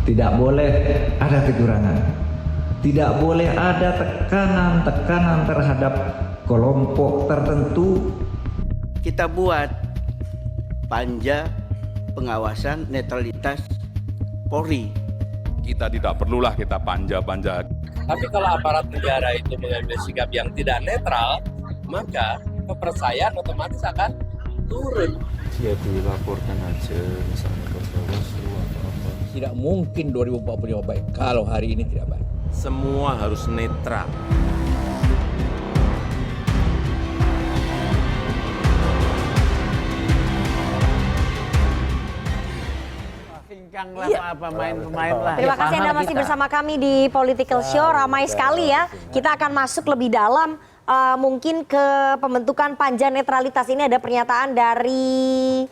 Tidak boleh ada kecurangan. Tidak boleh ada tekanan-tekanan terhadap kelompok tertentu. Kita buat panja pengawasan netralitas Polri. Kita tidak perlulah kita panja-panja. Tapi kalau aparat negara itu mengambil sikap yang tidak netral, maka kepercayaan otomatis akan turun. Ya dilaporkan aja misalnya ke Bawaslu atau apa. Tidak mungkin 2045 baik kalau hari ini tidak baik. Semua harus netral. Terima kasih Anda masih bersama kami di Political Show. Ramai sekali ya. Kita akan masuk lebih dalam mungkin ke pembentukan panja netralitas. Ini ada pernyataan dari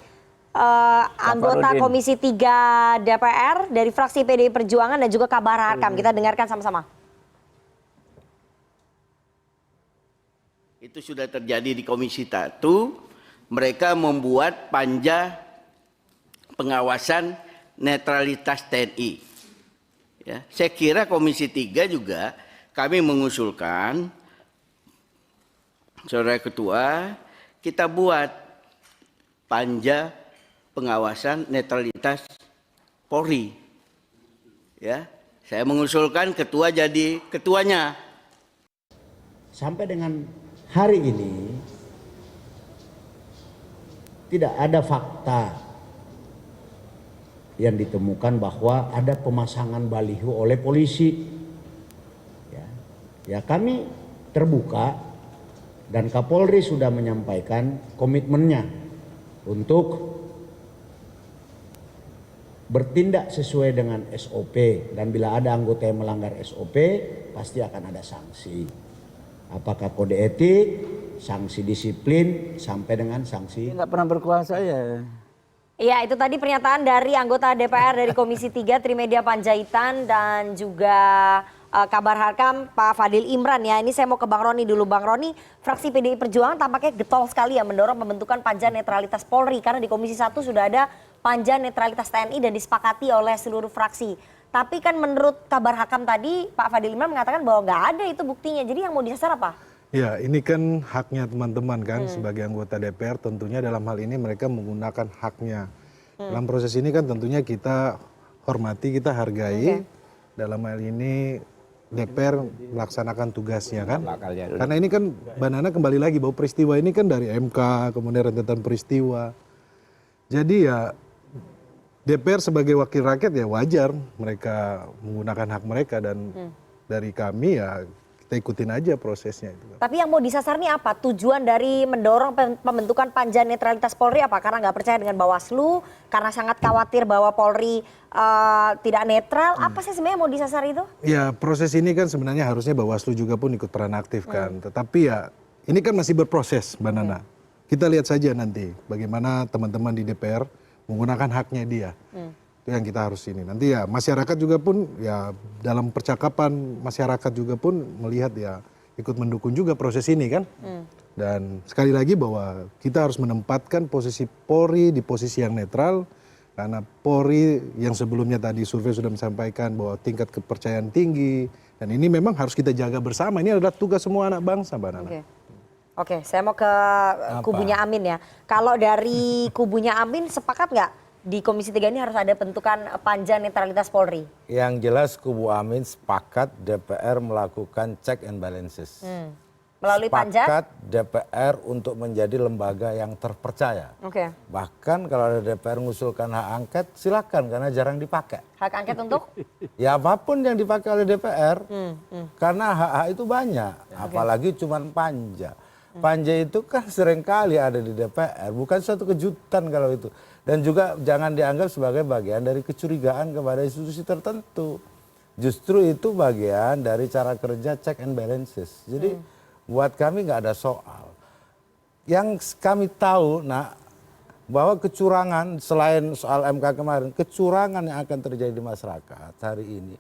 anggota Komisi 3 DPR dari fraksi PDI Perjuangan dan juga Kabar Harkam. Kita dengarkan sama-sama. Itu sudah terjadi di Komisi 1. Mereka membuat panja pengawasan netralitas TNI. Ya, saya kira Komisi 3 juga kami mengusulkan, Saudara Ketua, kita buat panja pengawasan netralitas Polri. Ya, saya mengusulkan ketua jadi ketuanya. Sampai dengan hari ini tidak ada fakta yang ditemukan bahwa ada pemasangan baliho oleh polisi. Ya, kami terbuka dan Kapolri sudah menyampaikan komitmennya untuk bertindak sesuai dengan SOP, dan bila ada anggota yang melanggar SOP pasti akan ada sanksi. Apakah kode etik, sanksi disiplin, sampai dengan sanksi. Nggak pernah berkuasa ya. Iya, itu tadi pernyataan dari anggota DPR dari Komisi 3 Trimedia Panjaitan dan juga Kabar Harkam Pak Fadil Imran ya. Ini saya mau ke Bang Roni dulu. Bang Roni, fraksi PDI Perjuangan tampaknya getol sekali ya mendorong pembentukan panja netralitas Polri karena di Komisi 1 sudah ada panja netralitas TNI dan disepakati oleh seluruh fraksi. Tapi kan menurut Kabar Harkam tadi Pak Fadil Imran mengatakan bahwa nggak ada itu buktinya. Jadi yang mau disasar apa? Ya, ini kan haknya teman-teman kan sebagai anggota DPR, tentunya dalam hal ini mereka menggunakan haknya. Dalam proses ini kan tentunya kita hormati, kita hargai. Dalam hal ini DPR melaksanakan tugasnya kan. Karena ini kan Mbak Nana kembali lagi bahwa peristiwa ini kan dari MK, kemudian rentetan peristiwa. Jadi ya DPR sebagai wakil rakyat ya wajar mereka menggunakan hak mereka, dan dari kami ya kita ikutin aja prosesnya itu. Tapi yang mau disasar nih apa? Tujuan dari mendorong pembentukan panja netralitas Polri apa? Karena nggak percaya dengan Bawaslu, karena sangat khawatir bahwa Polri tidak netral. Apa sih sebenarnya mau disasar itu? Ya proses ini kan sebenarnya harusnya Bawaslu juga pun ikut peran aktif kan. Tetapi ya ini kan masih berproses Mbak Nana. Kita lihat saja nanti bagaimana teman-teman di DPR menggunakan haknya dia. Itu yang kita harus ini. Nanti ya masyarakat juga pun ya dalam percakapan masyarakat juga pun melihat ya ikut mendukung juga proses ini kan. Dan sekali lagi bahwa kita harus menempatkan posisi Polri di posisi yang netral, karena Polri yang sebelumnya tadi survei sudah menyampaikan bahwa tingkat kepercayaan tinggi, dan ini memang harus kita jaga bersama. Ini adalah tugas semua anak bangsa, Mbak Nana. Oke, saya mau ke kubunya Amin ya. Kalau dari kubunya Amin sepakat nggak di Komisi 3 ini harus ada bentukan panja netralitas Polri? Yang jelas kubu Amin sepakat DPR melakukan check and balances. Melalui panja? Sepakat DPR untuk menjadi lembaga yang terpercaya. Bahkan kalau ada DPR mengusulkan hak angket, silakan karena jarang dipakai. Hak angket untuk? Ya apapun yang dipakai oleh DPR, karena hak-hak itu banyak, apalagi cuma panja. Panja itu kan seringkali ada di DPR, bukan suatu kejutan kalau itu. Dan juga jangan dianggap sebagai bagian dari kecurigaan kepada institusi tertentu. Justru itu bagian dari cara kerja check and balances. Jadi buat kami nggak ada soal. Yang kami tahu, bahwa kecurangan selain soal MK kemarin, kecurangan yang akan terjadi di masyarakat hari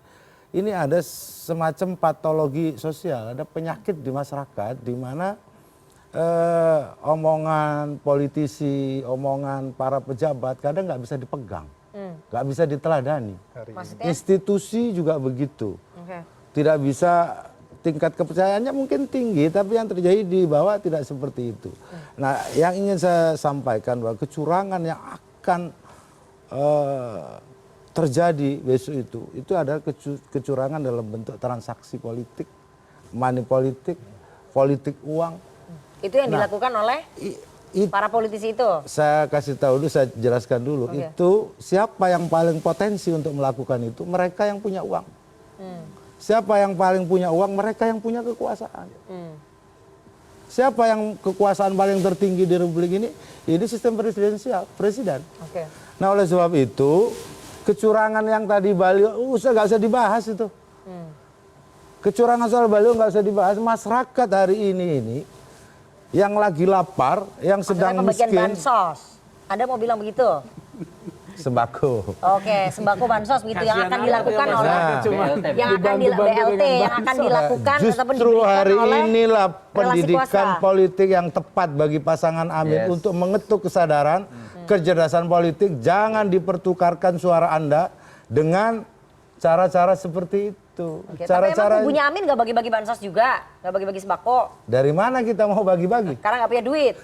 ini ada semacam patologi sosial, ada penyakit di masyarakat di mana omongan politisi, omongan para pejabat kadang nggak bisa dipegang. nggak bisa diteladani. Maksudnya? Institusi juga begitu. Oke. Tidak bisa, tingkat kepercayaannya mungkin tinggi, tapi yang terjadi di bawah tidak seperti itu. Nah, yang ingin saya sampaikan bahwa kecurangan yang akan terjadi besok itu adalah kecurangan dalam bentuk transaksi politik, money politik, politik uang. Itu yang dilakukan oleh para politisi itu? Saya kasih tahu dulu, saya jelaskan dulu. Oke. Itu siapa yang paling potensi untuk melakukan itu? Mereka yang punya uang. Siapa yang paling punya uang? Mereka yang punya kekuasaan. Siapa yang kekuasaan paling tertinggi di Republik ini? Ini sistem presidensial, presiden. Oke. Nah, oleh sebab itu kecurangan yang tadi baliho nggak usah dibahas itu. Kecurangan soal baliho nggak usah dibahas. Masyarakat hari ini yang lagi lapar, yang sedang Maksudnya pembagian miskin, bansos. Anda mau bilang begitu? sembako. Oke, sembako bansos begitu yang akan dilakukan oleh yang akan BLT yang akan dilakukan ataupun Justru diberikan hari oleh inilah relasi pendidikan kuasa. politik yang tepat bagi pasangan Amin untuk mengetuk kesadaran, kecerdasan politik. Jangan dipertukarkan suara Anda dengan cara-cara seperti itu. Oke, tapi emang kubunya Amin nggak bagi-bagi bansos juga, nggak bagi-bagi sembako, dari mana kita mau bagi-bagi? karena nggak punya duit.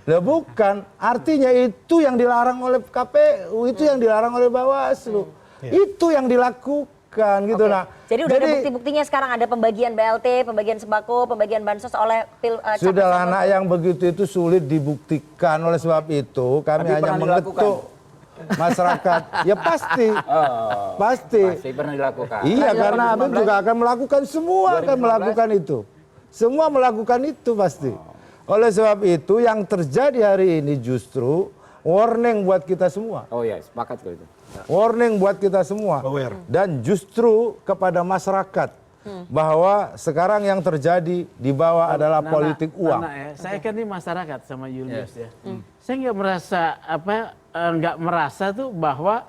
Lah bukan, artinya itu yang dilarang oleh KPU, itu yang dilarang oleh Bawaslu. Itu yang dilakukan gitu. Oke. Nah. Jadi udah ada bukti-buktinya sekarang, ada pembagian BLT, pembagian sembako, pembagian bansos oleh Sudah anak yang begitu itu sulit dibuktikan. Oleh sebab itu kami hanya mengetuk masyarakat. Ya pasti. Pasti pernah dilakukan. Iya, karena Amin juga akan melakukan, semua akan melakukan itu. Semua melakukan itu pasti. Oleh sebab itu yang terjadi hari ini justru warning buat kita semua. Oh ya, sepakat kalau itu. Warning buat kita semua. Aware. Dan justru kepada masyarakat bahwa sekarang yang terjadi di bawah adalah politik uang. Saya kan ini masyarakat sama Julius ya. Saya nggak merasa tuh bahwa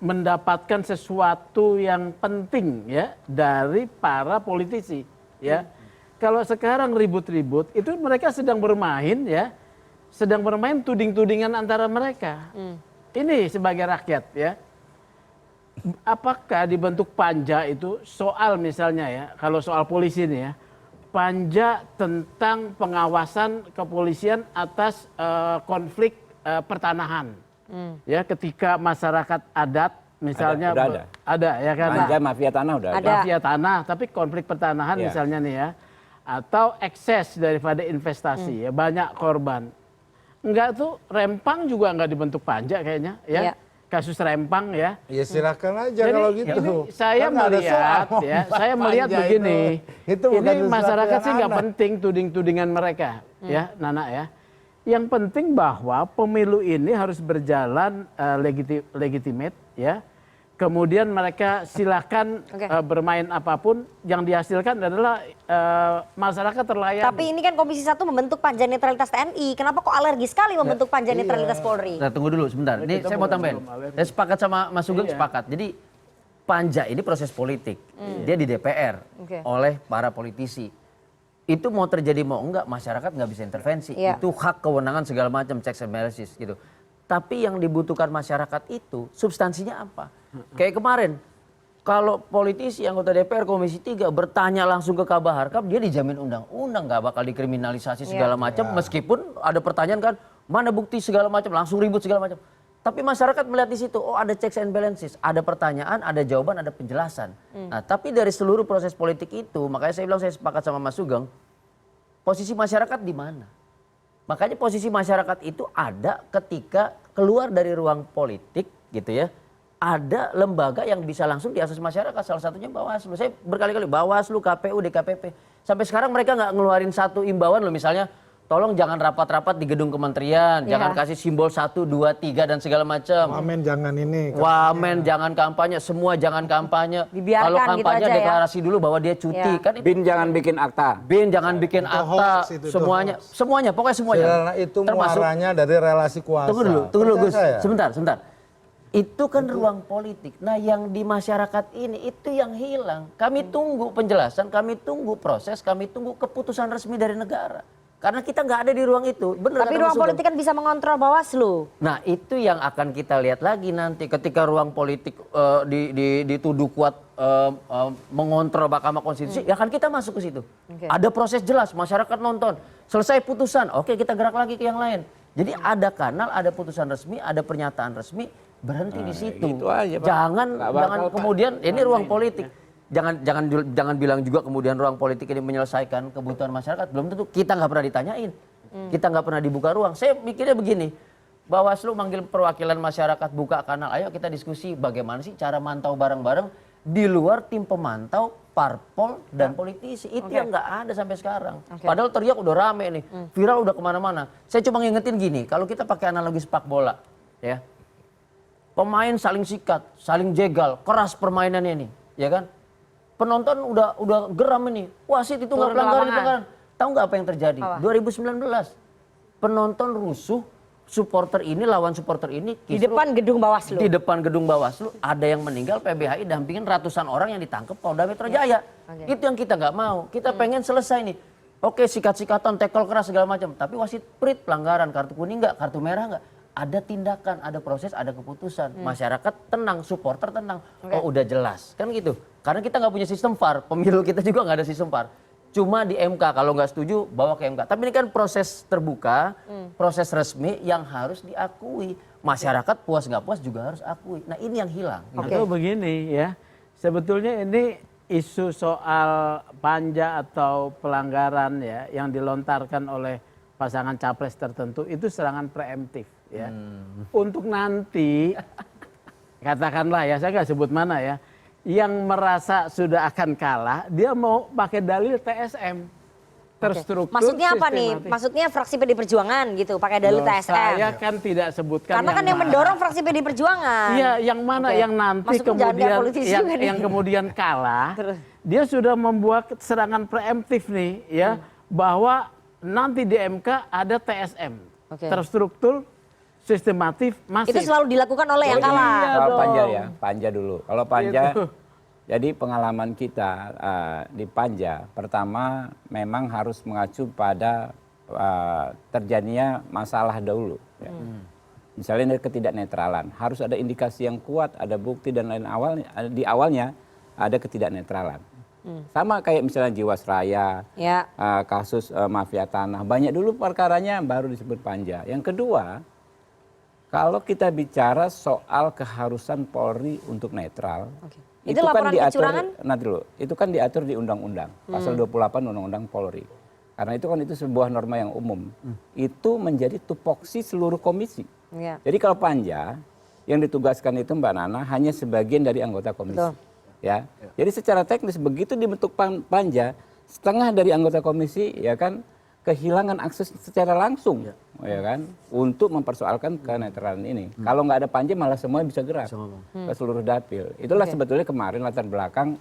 mendapatkan sesuatu yang penting ya dari para politisi ya. Kalau sekarang ribut-ribut itu mereka sedang bermain ya, sedang bermain tuding-tudingan antara mereka. Ini sebagai rakyat ya. Apakah dibentuk panja itu soal misalnya ya, kalau soal polisi nih ya, panja tentang pengawasan kepolisian atas konflik pertanahan. Ya, ketika masyarakat adat misalnya ada ya kan. Panja mafia tanah udah ada. Mafia tanah, tapi konflik pertanahan misalnya nih ya, atau ekses daripada investasi ya, banyak korban. Enggak tuh, Rempang juga enggak dibentuk panja kayaknya ya. Kasus Rempang ya. Ya silakan aja. Jadi, kalau gitu. ini saya melihat ya, saya melihat begini. Ini masyarakat sih nggak penting tuding-tudingan mereka ya, Nana ya. Yang penting bahwa pemilu ini harus berjalan legitimate ya. Kemudian mereka silakan bermain apapun, yang dihasilkan adalah masyarakat terlayani. Tapi ini kan Komisi 1 membentuk panja netralitas TNI. Kenapa kok alergi sekali membentuk panja netralitas Polri? Nah, tunggu dulu sebentar. Ini saya mau tambahin. Saya sepakat sama Mas Sugeng, sepakat. Jadi panja ini proses politik. Dia di DPR oleh para politisi. Itu mau terjadi mau enggak, masyarakat nggak bisa intervensi. Itu hak kewenangan segala macam, checks and balances gitu. Tapi yang dibutuhkan masyarakat itu substansinya apa? Kayak kemarin, kalau politisi anggota DPR Komisi 3 bertanya langsung ke Kabar Harkam, dia dijamin undang-undang, nggak bakal dikriminalisasi segala macam. Meskipun ada pertanyaan kan, mana bukti segala macam, langsung ribut segala macam. Tapi masyarakat melihat di situ, oh ada checks and balances, ada pertanyaan, ada jawaban, ada penjelasan. Nah, tapi dari seluruh proses politik itu, makanya saya bilang saya sepakat sama Mas Sugeng, posisi masyarakat di mana? Makanya posisi masyarakat itu ada ketika keluar dari ruang politik gitu ya. Ada lembaga yang bisa langsung diakses masyarakat, salah satunya Bawaslu. Saya berkali-kali Bawaslu, KPU, DKPP. Sampai sekarang mereka nggak ngeluarin satu imbauan loh, misalnya tolong jangan rapat-rapat di gedung kementerian, jangan kasih simbol 1, 2, 3 dan segala macam. Wamen jangan ini. Wamen jangan kampanye, semua jangan kampanye. Dibiarkan kalau kampanye gitu aja deklarasi dulu bahwa dia cuti kan. Bin jangan bikin akta. Bin jangan bikin akta, semuanya, pokoknya semuanya. Karena itu muaranya dari relasi kuasa. Tunggu dulu Gus, sebentar. Itu kan ruang politik. Nah yang di masyarakat ini itu yang hilang. Kami tunggu penjelasan, kami tunggu proses, kami tunggu keputusan resmi dari negara. Karena kita nggak ada di ruang itu. Bener Tapi kata ruang Mas Sugeng. politik kan bisa mengontrol Bawaslu. Nah itu yang akan kita lihat lagi nanti ketika ruang politik dituduh kuat mengontrol Mahkamah Konstitusi, ya kan kita masuk ke situ. Ada proses jelas, masyarakat nonton, selesai putusan, oke kita gerak lagi ke yang lain. Jadi ada kanal, ada putusan resmi, ada pernyataan resmi, berhenti di situ. Itu aja, Pak. Jangan Nggak bakal, Pak. kemudian ini ruang politik. Jangan bilang juga kemudian ruang politik ini menyelesaikan kebutuhan masyarakat. Belum tentu, kita nggak pernah ditanyain, kita nggak pernah dibuka ruang. Saya mikirnya begini, Bawaslu manggil perwakilan masyarakat, buka kanal, ayo kita diskusi bagaimana sih cara mantau bareng-bareng di luar tim pemantau parpol dan politisi. Itu yang nggak ada sampai sekarang. Padahal teriak udah rame nih, viral udah kemana-mana. Saya cuma ngingetin gini, kalau kita pakai analogi sepak bola, ya, pemain saling sikat, saling jegal, keras permainannya nih, ya kan? Penonton udah geram ini, wasit itu nggak pelanggaran. Tahu nggak apa yang terjadi? 2019 penonton rusuh, supporter ini lawan supporter ini Di depan gedung Bawaslu. Di depan gedung Bawaslu ada yang meninggal, PBHI dampingin ratusan orang yang ditangkap Polda Metro Jaya. Itu yang kita nggak mau. Kita pengen selesai nih. Oke, sikat-sikatan, tackle keras segala macam. Tapi wasit prit pelanggaran, kartu kuning nggak, kartu merah nggak. Ada tindakan, ada proses, ada keputusan. Masyarakat tenang, supporter tenang. Oh udah jelas, kan gitu. Karena kita nggak punya sistem VAR, pemilu kita juga nggak ada sistem VAR. Cuma di MK, kalau nggak setuju bawa ke MK. Tapi ini kan proses terbuka, proses resmi yang harus diakui. Masyarakat puas nggak puas juga harus akui. Nah ini yang hilang. Atau begini ya, sebetulnya ini isu soal panja atau pelanggaran ya yang dilontarkan oleh pasangan capres tertentu itu serangan preemptif ya. Untuk nanti katakanlah ya, saya nggak sebut mana ya, yang merasa sudah akan kalah dia mau pakai dalil TSM terstruktur. Maksudnya apa nih? sistematis. Maksudnya fraksi PD Perjuangan gitu pakai dalil Loh, TSM. Saya kan tidak sebutkan. Karena kan yang mendorong fraksi PD Perjuangan. Iya, yang mana yang nanti Maksudnya jangan kayak kemudian politisi juga nih. yang kemudian kalah, dia sudah membuat serangan preemptif nih ya, bahwa nanti di MK ada TSM, terstruktur, sistematif, masif. Itu selalu dilakukan oleh yang kalah. Iya Kalau dong. panja ya, panja dulu. Kalau panja, Gitu. jadi pengalaman kita di panja, pertama memang harus mengacu pada terjadinya masalah dahulu. Ya. Misalnya dari ketidaknetralan, harus ada indikasi yang kuat, ada bukti dan lain di awalnya ada ketidaknetralan. Sama kayak misalnya Jiwasraya, kasus mafia tanah, banyak dulu perkaranya baru disebut panja. Yang kedua, kalau kita bicara soal keharusan Polri untuk netral, Itu laporan kecurangan? nanti dulu, itu kan diatur di undang-undang, pasal 28 undang-undang Polri. Karena itu kan itu sebuah norma yang umum. Itu menjadi tupoksi seluruh komisi. Jadi kalau panja yang ditugaskan itu Mbak Nana hanya sebagian dari anggota komisi. Ya. Jadi secara teknis begitu dibentuk panja, setengah dari anggota komisi ya kan kehilangan akses secara langsung ya kan untuk mempersoalkan kenetralan ini. Kalau nggak ada panja malah semua bisa gerak ke seluruh dapil. Itulah sebetulnya kemarin latar belakang.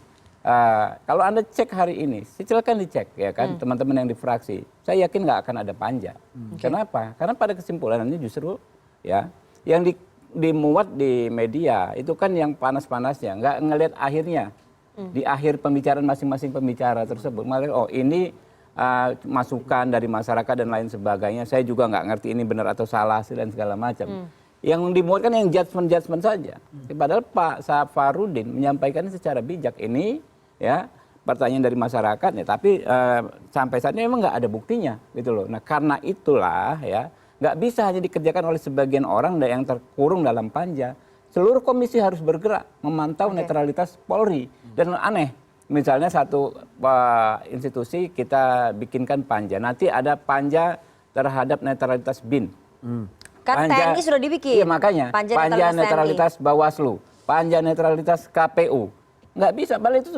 Kalau Anda cek hari ini, silakan dicek ya kan teman-teman yang di fraksi. Saya yakin nggak akan ada panja. Kenapa? Karena pada kesimpulannya justru ya yang dimuat di media itu kan yang panas-panasnya, nggak ngelihat akhirnya. Di akhir pembicaraan masing-masing pembicara tersebut, oh ini masukan dari masyarakat dan lain sebagainya, saya juga nggak ngerti ini benar atau salah dan segala macam. Yang dimuat kan yang judgement saja. Padahal Pak Safarudin menyampaikan secara bijak ini, ya pertanyaan dari masyarakat, ya, tapi sampai saat ini memang nggak ada buktinya, gitu loh. Nah karena itulah ya. Nggak bisa hanya dikerjakan oleh sebagian orang yang terkurung dalam panja. Seluruh komisi harus bergerak memantau netralitas Polri. Dan aneh, misalnya satu institusi kita bikinkan panja, nanti ada panja terhadap netralitas BIN. Kan TNI sudah dibikin. Iya makanya, panja netralitas Bawaslu, panja netralitas KPU. Nggak bisa, padahal itu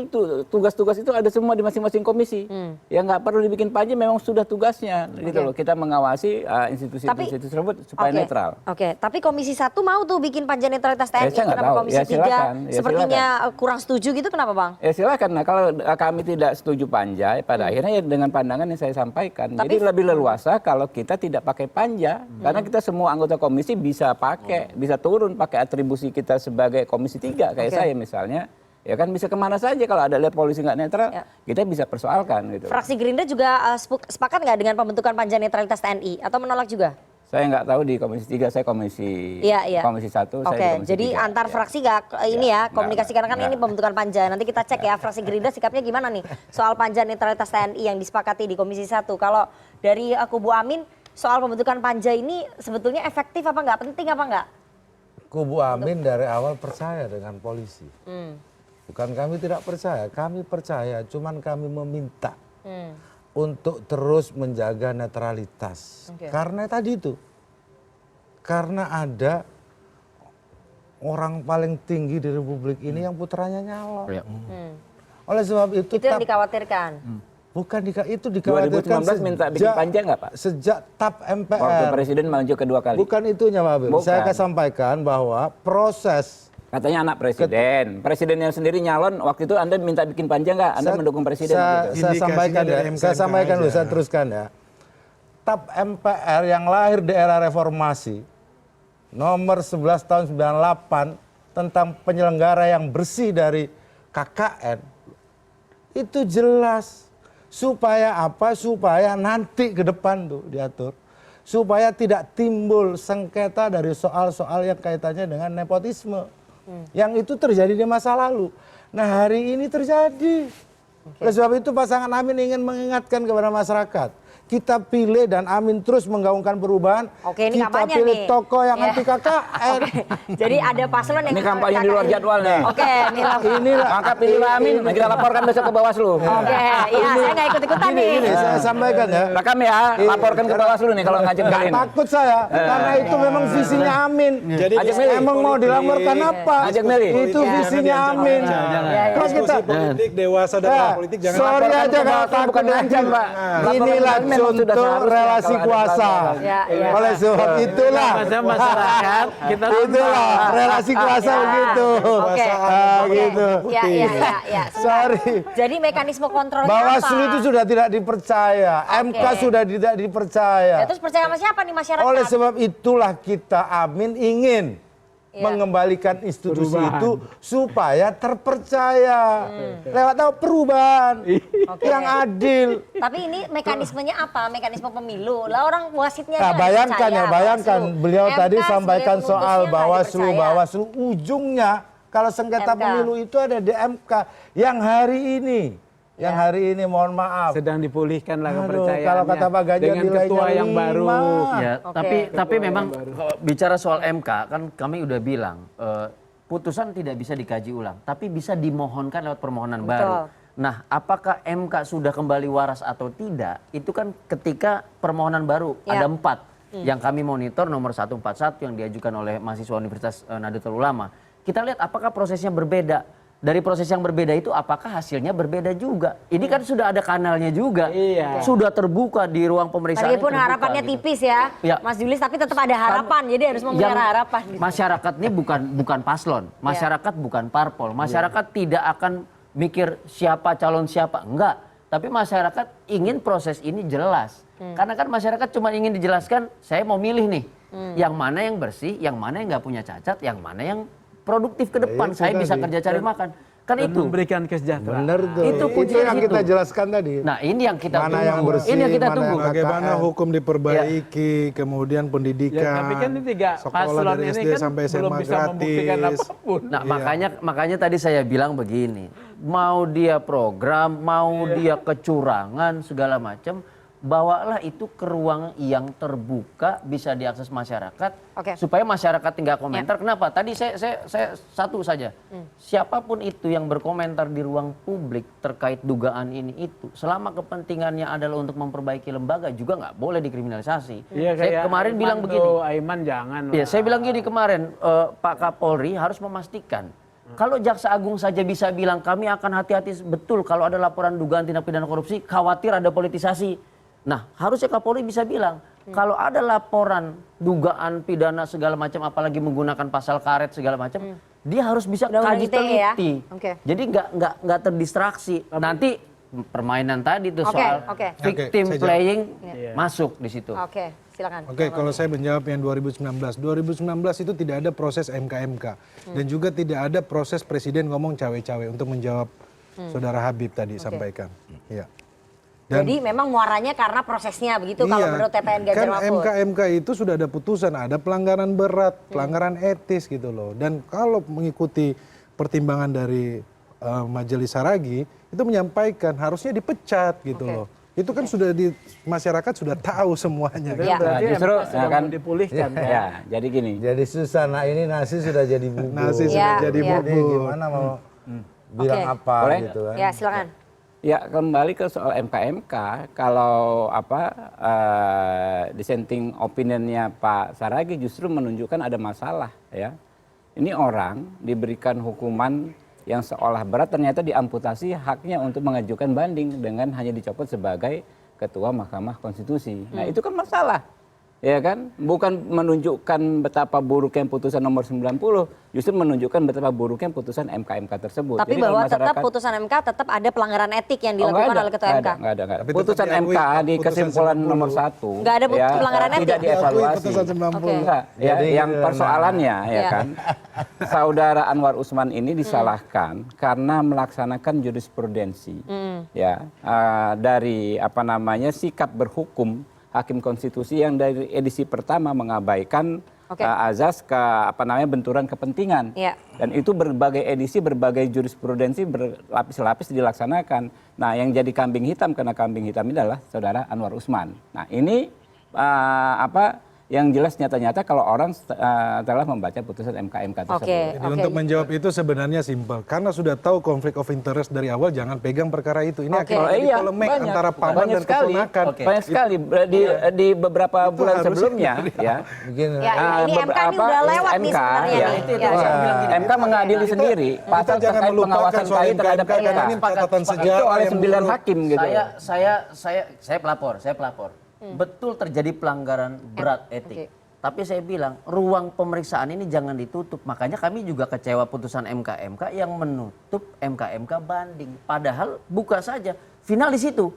tugas-tugas itu ada semua di masing-masing komisi. Ya nggak perlu dibikin panja, memang sudah tugasnya gitu loh. Kita mengawasi institusi-institusi tersebut supaya netral. Tapi Komisi 1 mau tuh bikin panja netralitas TNI. Saya nggak Kenapa tahu. Komisi 3 sepertinya kurang setuju gitu, kenapa Bang? Ya silakan. Nah kalau kami tidak setuju panja, pada akhirnya ya dengan pandangan yang saya sampaikan. Jadi lebih leluasa kalau kita tidak pakai panja, karena kita semua anggota komisi bisa pakai, bisa turun pakai atribusi kita sebagai Komisi 3 kayak saya misalnya. Ya kan bisa kemana saja kalau ada lihat polisi nggak netral, kita bisa persoalkan gitu. Fraksi Gerindra juga sepakat nggak dengan pembentukan panja netralitas TNI atau menolak juga? Saya nggak tahu di Komisi 3, saya Komisi 1. Oke, jadi antar fraksi nggak ini ya komunikasi karena kan ini pembentukan panja. Nanti kita cek ya fraksi Gerindra sikapnya gimana nih soal panja netralitas TNI yang disepakati di Komisi 1. Kalau dari kubu Amin soal pembentukan panja ini sebetulnya efektif apa nggak, penting apa nggak? Kubu Amin dari awal percaya dengan polisi. Bukan kami tidak percaya, kami percaya, cuman kami meminta untuk terus menjaga netralitas. Karena tadi itu, karena ada orang paling tinggi di Republik ini yang putranya nyalon. Oleh sebab itu yang dikhawatirkan. Bukan itu dikhawatirkan. 2019 minta bikin panja nggak Pak? Sejak TAP MPR. Waktu Presiden maju kedua kali. Bukan itunya Pak Habib. Saya akan sampaikan bahwa proses. Katanya anak presiden. Presidennya sendiri nyalon, waktu itu Anda minta bikin panja nggak? Anda mendukung presiden? Saya sampaikan ya, saya teruskan ya. TAP MPR yang lahir di era reformasi, nomor 11 tahun 98 tentang penyelenggara yang bersih dari KKN, itu jelas. Supaya apa? Supaya nanti ke depan tuh diatur. Supaya tidak timbul sengketa dari soal-soal yang kaitannya dengan nepotisme. Yang itu terjadi di masa lalu. Nah hari ini terjadi. Oleh sebab itu pasangan Amin ingin mengingatkan kepada masyarakat. Kita pilih dan Amin terus menggaungkan perubahan. Ini kita pilih tokoh yang anti KKN. Jadi ada paslon yang ini kampanye di luar jadwal nih. Inilah. Maka pilihlah Amin, kita laporkan besok ke Bawaslu. Iya saya nggak ikut-ikutan nih. Ini saya sampaikan ya. Rekam ya, laporkan ke Bawaslu nih kalau ngajak kali ini. Takut saya, karena itu memang visinya Amin. Jadi emang mau dilaporkan apa? Itu visinya Amin. Kalau kita politik dewasa dan politik jangan. Sorry aja kalau takut ancam Pak. Inilah contoh relasi kuasa. Oleh sebab itulah masyarakat kita itulah relasi kuasa begitu. Gitu. Ya. Sorry. Jadi mekanisme kontrolnya Bawaslu itu sudah tidak dipercaya, MK sudah tidak dipercaya. Terus percaya sama siapa nih masyarakat? Oleh sebab itulah kita Amin ingin mengembalikan institusi itu supaya terpercaya lewat perubahan yang adil. Tapi ini mekanismenya apa? Mekanisme pemilu. Lah orang wasitnya bayangkan beliau tadi sampaikan soal Bawaslu ujungnya kalau sengketa pemilu itu ada di MK yang hari ini mohon maaf sedang dipulihkan lah kepercayaannya. Kalau kata Pak Ganjar dengan ketua yang baru. Ya, tapi memang kalau bicara soal MK kan kami udah bilang putusan tidak bisa dikaji ulang, tapi bisa dimohonkan lewat permohonan baru. Nah, apakah MK sudah kembali waras atau tidak? Itu kan ketika permohonan baru ada 4 yang kami monitor, nomor 141 yang diajukan oleh mahasiswa Universitas Nahdlatul Ulama. Kita lihat apakah prosesnya berbeda. Dari proses yang berbeda itu apakah hasilnya berbeda juga? Ini kan sudah ada kanalnya juga. Sudah terbuka di ruang pemeriksaan. Meskipun harapannya gitu. Tipis ya, Mas Julius, tapi tetap ada harapan. Jadi harus memelihara harapan. Gitu. Masyarakat ini bukan paslon, masyarakat bukan parpol. Masyarakat tidak akan mikir siapa calon siapa, enggak. Tapi masyarakat ingin proses ini jelas. Karena kan masyarakat cuma ingin dijelaskan, saya mau milih nih. Yang mana yang bersih, yang mana yang nggak punya cacat, yang mana yang produktif ke depan, saya bisa kerja cari makan. Kan itu memberikan kesejahteraan. Benar tuh. Itu yang kita jelaskan tadi. Nah, ini yang kita tunggu. Yang bersih, ini yang kita tunggu. Bagaimana hukum diperbaiki, kemudian pendidikan. Tapi kan ini 3 paslon ini SD kan sampai SMA belum bisa membuktikan apapun. Nah, makanya tadi saya bilang begini. Mau dia program, mau dia kecurangan segala macam, bawalah itu ke ruang yang terbuka, bisa diakses masyarakat, supaya masyarakat tinggal komentar. Kenapa? Tadi saya satu saja, siapapun itu yang berkomentar di ruang publik terkait dugaan ini itu, selama kepentingannya adalah untuk memperbaiki lembaga juga nggak boleh dikriminalisasi. Saya kemarin bilang begini, Aiman jangan. Ya, saya bilang gini kemarin, Pak Kapolri harus memastikan. Kalau Jaksa Agung saja bisa bilang kami akan hati-hati betul kalau ada laporan dugaan tindak pidana korupsi, khawatir ada politisasi. Nah, harusnya Kapolri bisa bilang, kalau ada laporan dugaan pidana segala macam, apalagi menggunakan pasal karet segala macam, dia harus bisa kaji teliti. Jadi nggak terdistraksi. Nanti permainan tadi tuh soal victim playing masuk di situ. silakan. Oke, kalau saya menjawab yang 2019. 2019 itu tidak ada proses MK-MK. Dan juga tidak ada proses presiden ngomong cawe-cawe untuk menjawab Saudara Habib tadi sampaikan. Iya. Jadi memang muaranya karena prosesnya begitu kalau menurut TPN Ganjar Mahfud. Kan MK-MK itu sudah ada putusan, ada pelanggaran berat, pelanggaran etis gitu loh. Dan kalau mengikuti pertimbangan dari Majelis Saragi, itu menyampaikan harusnya dipecat gitu loh. Itu kan sudah di masyarakat sudah tahu semuanya. Ya. Nah, justru kan dipulihkan kan. Ya, jadi gini. Jadi susah, nah ini nasi sudah jadi bubur. Nasi sudah jadi bubur. Gimana mau bilang apa Boleh? gitu kan. Ya, silakan. Ya, kembali ke soal MK-MK, kalau dissenting opinionnya Pak Saragi justru menunjukkan ada masalah ya. Ini orang diberikan hukuman yang seolah berat, ternyata diamputasi haknya untuk mengajukan banding dengan hanya dicopot sebagai Ketua Mahkamah Konstitusi. Nah itu kan masalah. Ya kan, bukan menunjukkan betapa buruknya putusan nomor 90, justru menunjukkan betapa buruknya putusan MK-MK tersebut. Tapi jadi bahwa tetap putusan MK tetap ada pelanggaran etik yang dilakukan oleh Ketua MK. Enggak ada. Putusan MK di kesimpulan nomor 1 nggak ada pelanggaran etik. Tidak dievaluasi. Ya, yang persoalannya ya kan, Saudara Anwar Usman ini disalahkan karena melaksanakan jurisprudensi ya dari sikap berhukum Hakim Konstitusi yang dari edisi pertama mengabaikan azas benturan kepentingan. Dan itu berbagai edisi, berbagai jurisprudensi berlapis-lapis dilaksanakan. Nah, yang jadi kambing hitam karena kambing hitam ini adalah Saudara Anwar Usman. Nah, ini yang jelas nyata-nyata kalau orang telah membaca putusan MK-MK tersebut. Jadi untuk menjawab itu sebenarnya simpel. Karena sudah tahu konflik of interest dari awal, jangan pegang perkara itu. Ini akhirnya jadi polemik antara paman dan keponakan. Banyak sekali di beberapa bulan sebelumnya. Ini MK ini udah lewat nih sebenarnya. MK mengadili sendiri pasal terkait pengawasan kait terhadap MK. Itu oleh 9 hakim gitu. Saya pelapor. Betul terjadi pelanggaran berat etik. Tapi saya bilang ruang pemeriksaan ini jangan ditutup. Makanya kami juga kecewa putusan MK-MK yang menutup MK-MK banding. Padahal buka saja final di situ.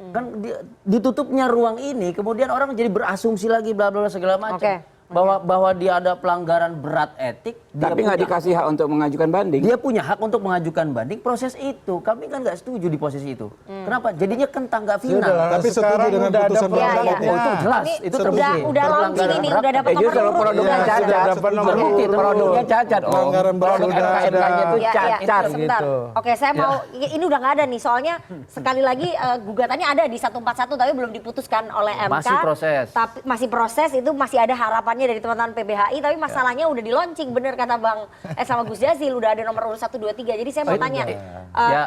Kan ditutupnya ruang ini, kemudian orang jadi berasumsi lagi bla bla segala macam. Bahwa dia ada pelanggaran berat etik, tapi nggak dikasih hak untuk mengajukan banding. Dia punya hak untuk mengajukan banding proses itu. Kami kan nggak setuju di posisi itu. Kenapa? Jadinya kentang nggak final. Tapi setuju dengan putusan itu jelas. Itu terbukti. Udah launching ini, udah dapat nomor urut. Produknya cacat. Produknya cacat. Produk MK-MK-nya itu cacat gitu. Oke, saya mau ini udah nggak ada nih. Soalnya sekali lagi gugatannya ada di 141 tapi belum diputuskan oleh MK. Masih proses. Tapi masih proses, itu masih ada harapan dari teman-teman PBHI, tapi masalahnya udah di launching, bener kata Bang sama Gus Jazil, udah ada nomor urut 1, 2, 3. Jadi saya mau tanya,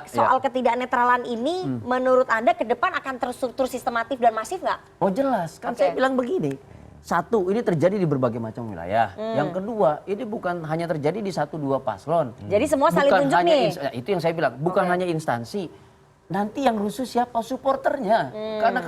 soal ketidaknetralan ini menurut Anda ke depan akan terstruktur sistematif dan masif nggak? Oh jelas, kan saya bilang begini. Satu, ini terjadi di berbagai macam wilayah. Yang kedua, ini bukan hanya terjadi di 1-2 paslon. Jadi semua saling tunjuk nih. Itu yang saya bilang, bukan hanya instansi. Nanti yang rusuh siapa? Supporternya. Karena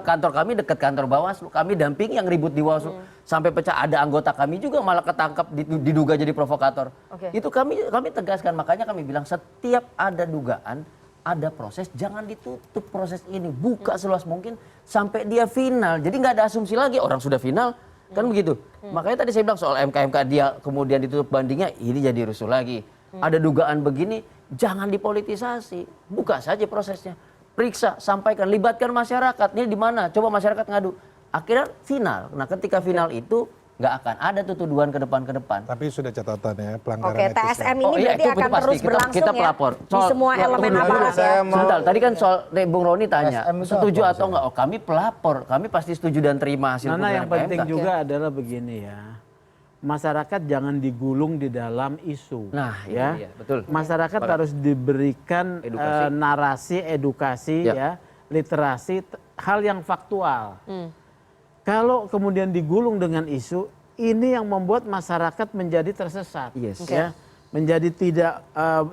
kantor kami dekat kantor Bawaslu, kami dampingi yang ribut di Bawaslu sampai pecah. Ada anggota kami juga malah ketangkap diduga jadi provokator. Itu kami tegaskan, makanya kami bilang setiap ada dugaan, ada proses, jangan ditutup proses ini, buka seluas mungkin sampai dia final. Jadi nggak ada asumsi lagi orang sudah final, kan begitu. Makanya tadi saya bilang soal MK-MK dia kemudian ditutup bandingnya, ini jadi rusuh lagi. Ada dugaan begini, jangan dipolitisasi, buka saja prosesnya, periksa, sampaikan, libatkan masyarakat. Ini di mana? Coba masyarakat ngadu. Akhirnya final. Nah, ketika final itu nggak akan ada tuh tuduhan ke depan. Tapi sudah catatan ya pelanggaran etis. Oke, TSM ini berarti akan terus berlangsung kita pelapor. Di semua elemen aparat ya. Sebentar, tadi kan soal Bung Roni tanya, setuju atau enggak? Oh, kami pelapor, kami pasti setuju dan terima hasil putusan MK. Yang penting juga adalah begini ya. Masyarakat jangan digulung di dalam isu. Nah, ya. iya, betul. Masyarakat harus diberikan narasi, edukasi, ya, literasi, hal yang faktual. Kalau kemudian digulung dengan isu, ini yang membuat masyarakat menjadi tersesat, ya, menjadi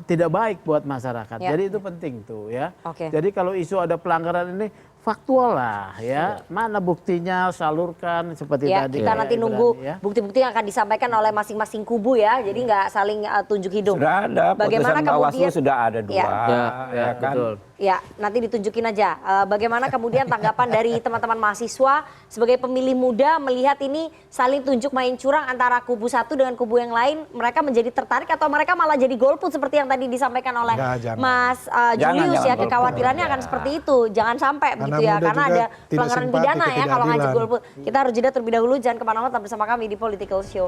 tidak baik buat masyarakat. Jadi itu penting tuh, ya. Jadi kalau isu ada pelanggaran ini, faktual lah ya. Mana buktinya, salurkan seperti tadi. Kita nanti nunggu bukti-bukti yang akan disampaikan oleh masing-masing kubu ya. Jadi nggak saling tunjuk hidung. Sudah ada, bagaimana putusan Bawaslu sudah ada 2. Ya kan? Betul. Ya, nanti ditunjukin aja. Bagaimana kemudian tanggapan dari teman-teman mahasiswa sebagai pemilih muda melihat ini saling tunjuk main curang antara kubu satu dengan kubu yang lain. Mereka menjadi tertarik atau mereka malah jadi golput seperti yang tadi disampaikan oleh Mas Julius ya. Kekhawatirannya akan seperti itu. Jangan sampai begitu ya. Karena ada pelanggaran pidana ya kalau ngajak golput. Kita harus jeda terlebih dahulu. Jangan kemana-mana, tetap bersama kami di Political Show.